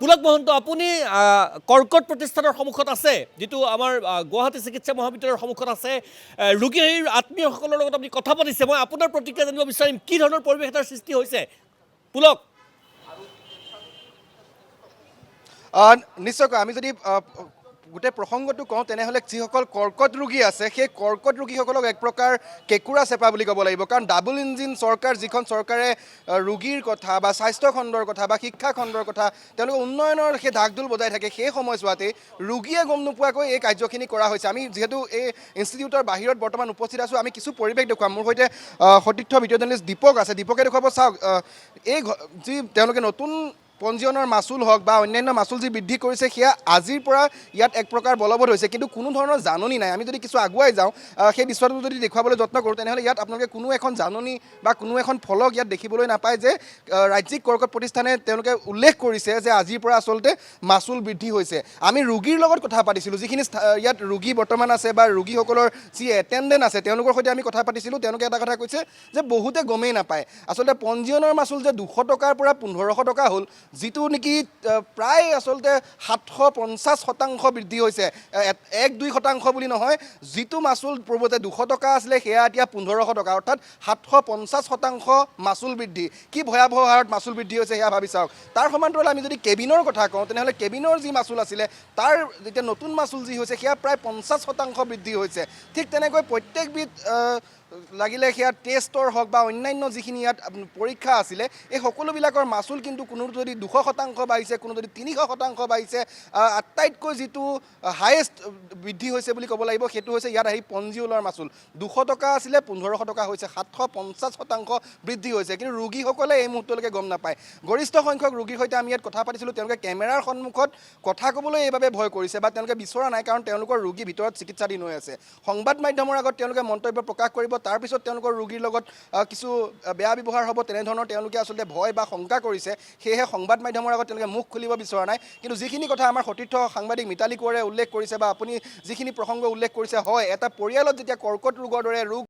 পুলক মহন্ত আপুনি কৰ্কট প্ৰতিষ্ঠানৰ সন্মুখত আছে, যিটো আমাৰ গুৱাহাটী চিকিৎসা মহাবিদ্যালয়ৰ সন্মুখত আছে। ৰোগীৰ আত্মীয়সকলৰ লগত আপুনি কথা পাতিছে। মই আপোনাৰ প্ৰতিক্ৰিয়া জানিব বিচাৰিম, কি ধৰণৰ পৰিৱেশ এটাৰ সৃষ্টি হৈছে পুলক? নিশ্চয়কৈ আমি যদি গোটেই প্ৰসংগটো কওঁ তেনেহ'লে যিসকল কৰ্কট ৰোগী আছে সেই কৰ্কট ৰোগীসকলক এক প্ৰকাৰ কেঁকুৰা চেপা বুলি ক'ব লাগিব। কাৰণ ডাবল ইঞ্জিন চৰকাৰ, যিখন চৰকাৰে ৰোগীৰ কথা বা স্বাস্থ্য খণ্ডৰ কথা বা শিক্ষা খণ্ডৰ কথা তেওঁলোকে উন্নয়নৰ সেই ঢাকঢোল বজাই থাকে, সেই সময়ছোৱাতেই ৰোগীয়ে গম নোপোৱাকৈ এই কাৰ্যখিনি কৰা হৈছে। আমি যিহেতু এই ইনষ্টিটিউটৰ বাহিৰত বৰ্তমান উপস্থিত আছোঁ, আমি কিছু পৰিৱেশ দেখুৱাম। মোৰ সৈতে সতীৰ্থ ভিডিঅ' জাৰ্নেলিষ্ট দীপক আছে, দীপকে দেখুৱাব। চাওক, এই যি তেওঁলোকে নতুন পঞ্জীয়নৰ মাচুল হওক বা অন্যান্য মাচুল যি বৃদ্ধি কৰিছে সেয়া আজিৰ পৰা ইয়াত এক প্ৰকাৰ বলবৎ হৈছে, কিন্তু কোনো ধৰণৰ জাননী নাই। আমি যদি কিছু আগুৱাই যাওঁ, সেই দৃশ্যটো যদি দেখুৱাবলৈ যত্ন কৰোঁ, তেনেহ'লে ইয়াত আপোনালোকে কোনো এখন জাননী বা কোনো এখন ফলক ইয়াত দেখিবলৈ নাপায় যে ৰাজ্যিক কৰ্কট প্ৰতিষ্ঠানে তেওঁলোকে উল্লেখ কৰিছে যে আজিৰ পৰা আচলতে মাচুল বৃদ্ধি হৈছে। আমি ৰোগীৰ লগত কথা পাতিছিলোঁ, যিখিনি ইয়াত ৰোগী বৰ্তমান আছে বা ৰোগীসকলৰ যি এটেণ্ডেণ্ট আছে তেওঁলোকৰ সৈতে আমি কথা পাতিছিলোঁ। তেওঁলোকে এটা কথা কৈছে যে বহুতে গমেই নাপায় আচলতে পঞ্জীয়নৰ মাচুল যে 200 টকাৰ পৰা 1500 টকা হ'ল, যিটো নেকি প্ৰায় আচলতে 750% বৃদ্ধি হৈছে। 1-2% বুলি নহয়, যিটো মাচুল পূৰ্বতে 200 টকা আছিলে সেয়া এতিয়া 1500 টকা, অৰ্থাৎ 750% মাচুল বৃদ্ধি। কি ভয়াৱহ হাৰত মাচুল বৃদ্ধি হৈছে সেয়া ভাবি চাওক। তাৰ সমান্তৰালে আমি যদি কেবিনৰ কথা কওঁ, তেনেহ'লে কেবিনৰ যি মাচুল আছিলে তাৰ যেতিয়া নতুন মাচুল যি হৈছে সেয়া প্ৰায় 50% বৃদ্ধি হৈছে। ঠিক তেনেকৈ প্ৰত্যেকবিধ লাগিলে সেয়া টেষ্টৰ হওক বা অন্যান্য যিখিনি ইয়াত পৰীক্ষা আছিলে, এই সকলোবিলাকৰ মাচুল কিন্তু কোনো যদি 200% বাঢ়িছে, কোনো যদি 300% বাঢ়িছে। আটাইতকৈ যিটো হায়েষ্ট বৃদ্ধি হৈছে বুলি ক'ব লাগিব সেইটো হৈছে ইয়াত আহি পঞ্জীয়নৰ মাচুল। 200 টকা আছিলে 1500 টকা হৈছে, 750% বৃদ্ধি হৈছে। কিন্তু ৰোগীসকলে এই মুহূৰ্তলৈকে গম নাপায়। গৰিষ্ঠ সংখ্যক ৰোগীৰ সৈতে আমি ইয়াত কথা পাতিছিলোঁ, তেওঁলোকে কেমেৰাৰ সন্মুখত কথা ক'বলৈ এইবাবে ভয় কৰিছে বা তেওঁলোকে বিচৰা নাই, কাৰণ তেওঁলোকৰ ৰোগী ভিতৰত চিকিৎসাধীন হৈ আছে। সংবাদ মাধ্যমৰ আগত তেওঁলোকে মন্তব্য প্ৰকাশ কৰিব, তাৰপিছত তেওঁলোকৰ ৰোগীৰ লগত কিছু বেয়া ব্যৱহাৰ হ'ব, তেনেধৰণৰ তেওঁলোকে আচলতে ভয় বা শংকা কৰিছে। সেয়েহে সংবাদ মাধ্যমৰ আগত তেওঁলোকে মুখ খুলিব বিচৰা নাই। কিন্তু যিখিনি কথা আমাৰ সতীৰ্থ সাংবাদিক মিতালী কোঁৱৰে উল্লেখ কৰিছে বা আপুনি যিখিনি প্ৰসংগ উল্লেখ কৰিছে, হয়, এটা পৰিয়ালত যেতিয়া কৰ্কট ৰোগৰ দৰে ৰোগ